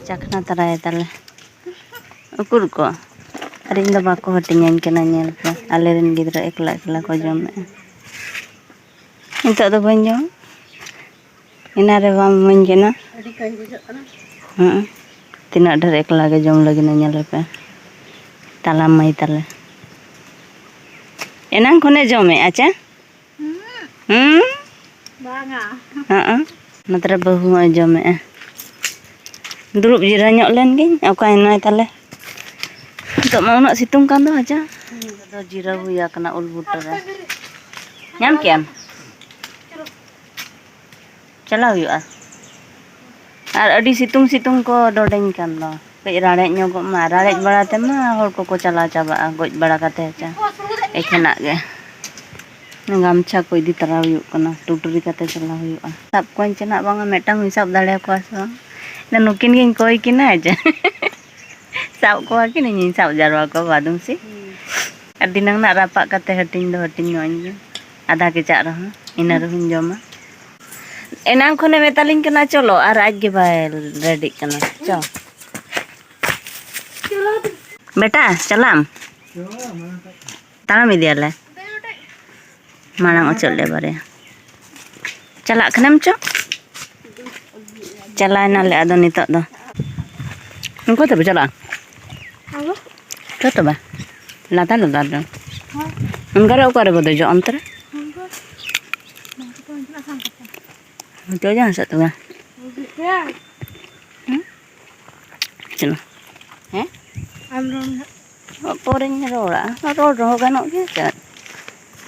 चखना तराय ताले उकुर को अरे इन दो बाको हटिंग के नेल पे आले रेन गिद्रा एकला एकला को जमे नितो दो बन जम इना रे बाम मन केना अडी काई बुझा कना तीना ढेर एकला के जम लगी नेल पे ताला मई ताले एनांग खने जमे आचा बांगा नतरे बहु जमे दुरुब जिरा ᱧᱚᱜ len ᱜᱤᱧ ᱚᱠᱟᱭᱱᱟᱭ ᱛᱟᱞᱮ ᱱᱤᱛᱚᱜ ᱢᱟ ᱩᱱᱟᱹᱜ ᱥᱤᱛᱩᱝ ᱠᱟᱱ ᱫᱚ ᱟᱪᱟ ᱫᱚ ᱡᱤᱨᱟᱹ ᱦᱩᱭ ᱟᱠᱟᱱᱟ ᱩᱞ ᱵᱩᱴᱟᱹ ᱨᱮ ᱧᱟᱢ ᱠᱮᱟᱢ ᱪᱟᱞᱟᱣ ᱦᱩᱭᱩᱜᱼᱟ ᱟᱨ ᱟᱹᱰᱤ ᱥᱤᱛᱩᱝ ᱥᱤᱛᱩᱝ ᱠᱚ ᱰᱚᱰᱮᱧ ᱠᱟᱱ ᱫᱚ ᱠᱟᱹᱡ ᱨᱟᱲᱮᱡ ᱧᱚᱜᱚᱜ ᱢᱟ ᱨᱟᱲᱮᱡ ᱵᱟᱲᱟ ᱛᱮᱢᱟ ᱦᱚᱲ ᱠᱚᱠᱚ ᱪᱟᱞᱟᱣ ᱪᱟᱵᱟᱜᱼᱟ ᱜᱚᱡ ᱵᱟᱲᱟ ᱠᱟᱛᱮ ᱟᱪᱟ ᱮᱠᱷᱮᱱᱟᱜ गे गामछा को इदी तरा हुयुग कना टुटुरी कते चला हुयुगा साब कोन चना बांगा मेटांग हिसाब दाड़े को आस ना नुकिन गिन कोई किना जे साब को किन इन साब जारवा को बादुम सी दिनांग ना रापा कते हटिंग दो हटिंग नोइन आधा के चा रहा इना रहुन जमा एनांग खने मेतालिंग कना चलो आर आज के बाय रेडी कना चो बेटा चलाम ताम इदियाले मांग अचल ले बारे चला खनम चो चलाना ले आदो नितो दो उनको तो चला तो बा लाता लो दादो उनका रे ओकारे बदे जो अंतर तो जा सकता बा चलो हैं हम रोन पोरेन रोड़ा रोड रो गानो के चा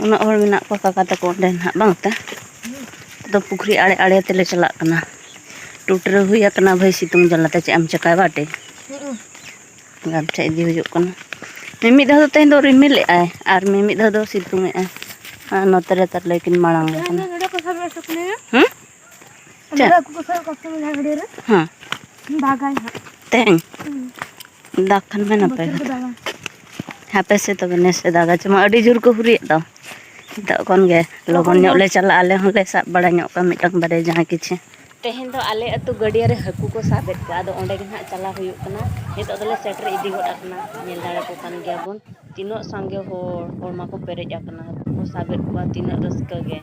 उना और मिना को काका तको डेन हा बांगता तो पुखरी आड़े आड़े तेले चला कना टूटरे हुई कना भाई सितुंग जलाते चे आम चकाय बाटे गामछा इदी हुजुग कना मिमी दा तो तेन दो रिमिल आय आर मिमी दा दो सितुंग आय नतरे तर लेकिन मांग कना चला को सब कष्ट में घड़ी रे हां दागाय तें दाखन में न पे हापे से तो बने से दागा चमा अडी जोर को हुरी दा तो कौन गे लगन ᱧᱚᱜ ले चला आले होले साब बड़ा ᱧᱚᱜ का मिटंग बारे जहां किछे तेहेन दो आले अतु गडिया रे हकू को साबेत को आदो ओंडे गे ना चला हुयुग कना नितो दले सेटर इदी गोड आकना नेल दाड़े को कान गया बोन तीनो संगे होर मा को पेरेज आकना हकू को साबेत को तीनो रस्का गे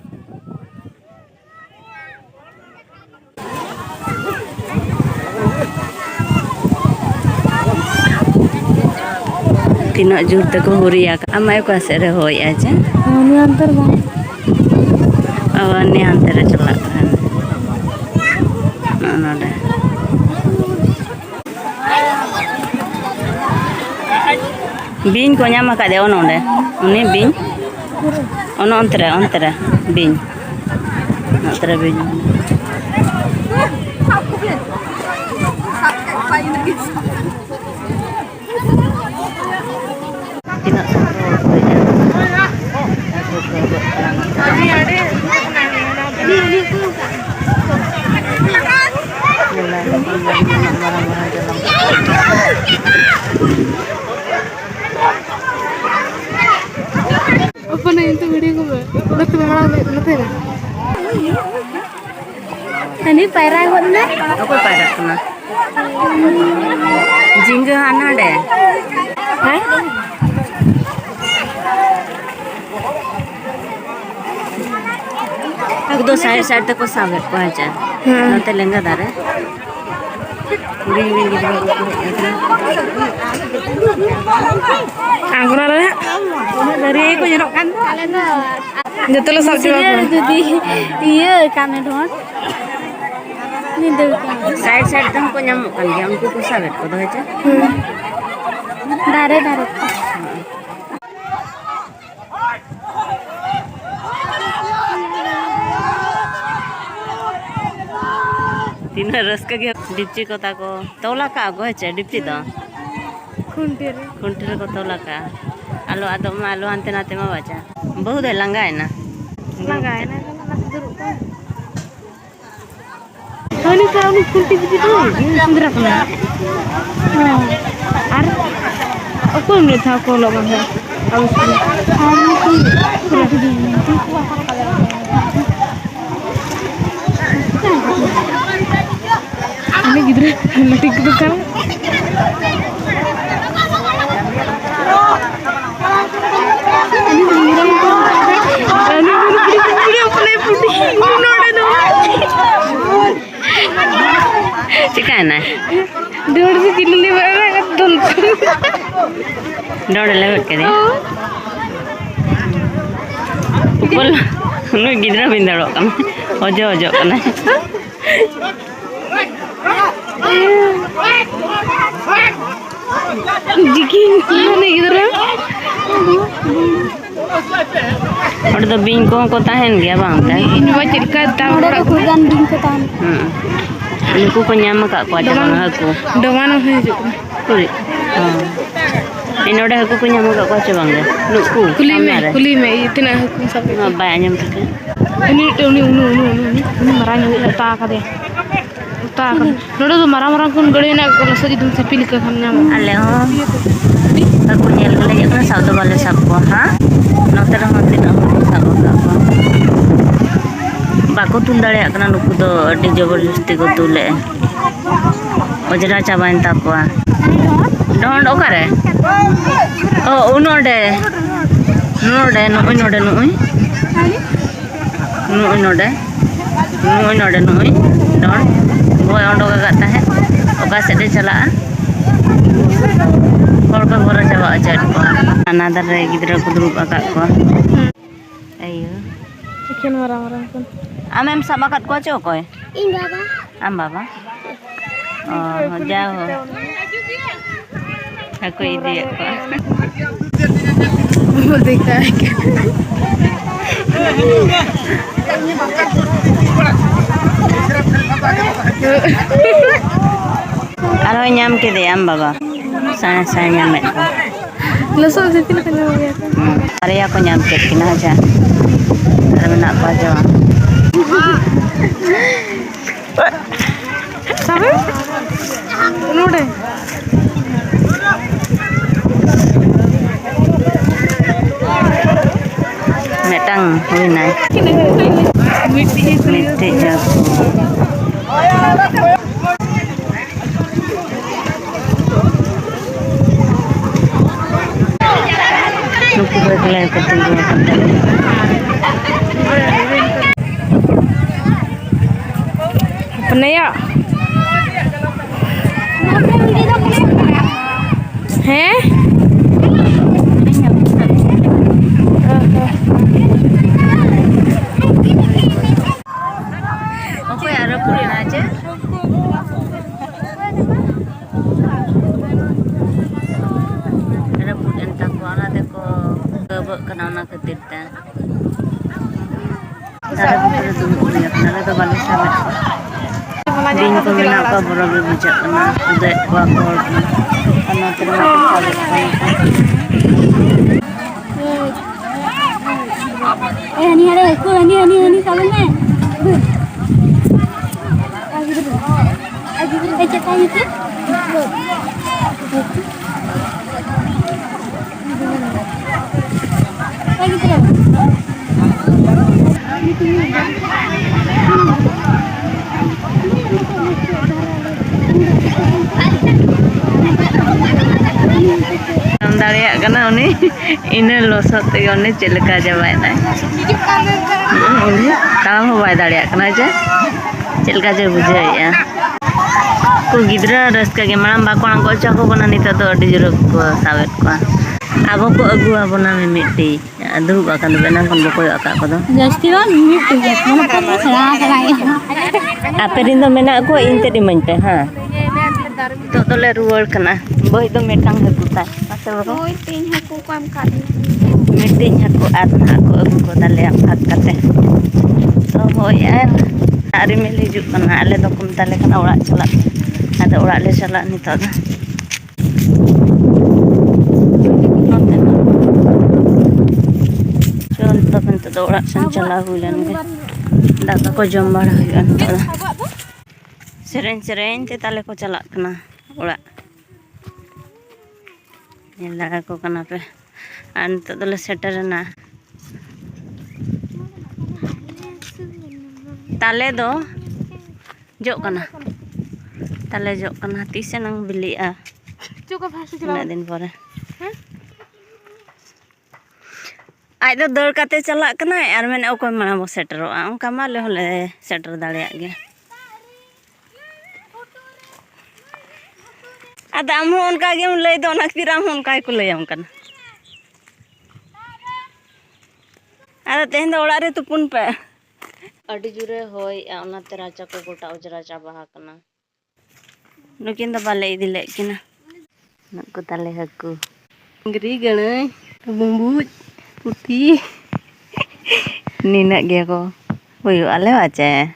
तीनो जुर तक हुरिया अमाय को से रे होय आजे नि अंतर बा नि अंतर चला नोडे बिन को ᱧᱟᱢ ᱟᱠᱟᱫᱮ ᱚᱱᱚᱸᱰᱮ ᱩᱱᱤ बिन ᱚᱱᱛᱨᱮ बिन ᱱᱚᱛᱨᱮ बिन तीना apa nih itu video gue udah tuh malah nanti lah ini paira kok nih aku paira kena jingga ana deh hah aku tuh side तक को साबेत को आजा नते लेंगा दारे उड़ी gitu anggur ada dari aku nyerok kan jatuh lo sabji jadi iya kami doang ini dari side तक को nyamuk kan dia उनको को साबेत को दोय चा दारे तीन रस्का के डिप्ची को ताको तौला का गो है डिप्ची तो खुंटेर को तौला का आलो आदो मा आलो अंते नाते मा बाचा बहुत है लंगा है ना ini kalau kunti begitu sendiri kena. Ar, aku melihat aku loh bangsa. Ini gitu nanti gitu kan. Chicken. Dua se chilli bana katun. Dora lewat ke dia. Pukul nu gidra bindaro kan. Ojo kan. Jikin mana gidra? Orang tu bingkong ko tahan dia bang kan. Ini macam kata orang Kugan bing ko tan. Ini ku penyama kak ku aja bang aku. Domano hidup. Kuli. Ini udah aku penyama kak ku aja bang deh. Luku. Kuli me itu nak hukum sampai. Banyak nyam tu. Ini marahnya utak ada. Utak. Noda tu marah kun gede nak kalau sedih tu sepilih ke kamnya. Ale ho. Aku nyel kali ya kan saudo bale sabko ha. Noter nanti nak sabko sabko. Bako tundale akna nuku do adi jabarjusti ko tule. Ojra chabain takwa. Don okare. Oh unode. Node noi. Node noi. Don. Boy ondo kata hai. Oka sede chala. Hor ko bora chaba aja ko. Another gidra ko durub akak ko. Ayo. Ikan marah kun. Amem sama kat ko aja koy. Ing baba. Am baba. Oh, jauh. Aku ide ko. Merdeka. Aro nyam ke de am baba. Saya nyam ko. Langsung sepilih kan ya. Hari aku nyam ke kina aja. Karena nak ko aja. Sabe? Noda. Metang hui nai. Mete jauh. Nuku berkelai ketinggian kentang. Apa ya? Heh? Oke, ada pulin aja. Ada pulin takwana deko kebek kenana ketirta. Dari bukan itu punya, dari itu balik sahabat. Bing ko mina pa boro bijak na udah wakor karena terima kasih. Ni ada ko ni salam me. Aji cetak itu. Lagi terus. Daria kana uni ine losot te uni chelka jabai nai uni kalam bai daria kana ja chelka je bujai ya ku gidra raska ge maram ba kon ko cha ko bana nita do adi juro ko sabet ko abo ko agu abona me miti adu ba kan bena kon ko aka ko do Jasti bang miti ya. Mana kan salah ya. aperin do mena ko inte di mante ha to le ruwal kana boy do metang he putai pasal ko Oi tin haku kam kat. meeting aku aku ko dale angkat kate so hoyan hari meli juk kana ale do kum tale kana ora chala ada ora le chala ni to da contoh bentuk do ora san chala hulan ge da ko jom bara hulan to da seren te tale ko chala kana ora nyala ko kana pe Ar nitok dole seterena. Tale do jok kana. Tale jok kana tise nang bilia. Cukup hasil Tinaak din pore. Aj do dor kate chalak kana ar mene okoy mana bo seteroa. Onka ma le hole seter dareyak ge. Ada am hon ka ge lay do nak piram hon kai ko layam kana. Ada tehen do orare tupun pe. Adi jure hoy onate racha ko gota ojra chaba hakana. Nukin da bale idi lek kina. Nak ko tale haku. Ngeri ganai bumbut putih. Ninak ge ko. Boyo ale wace.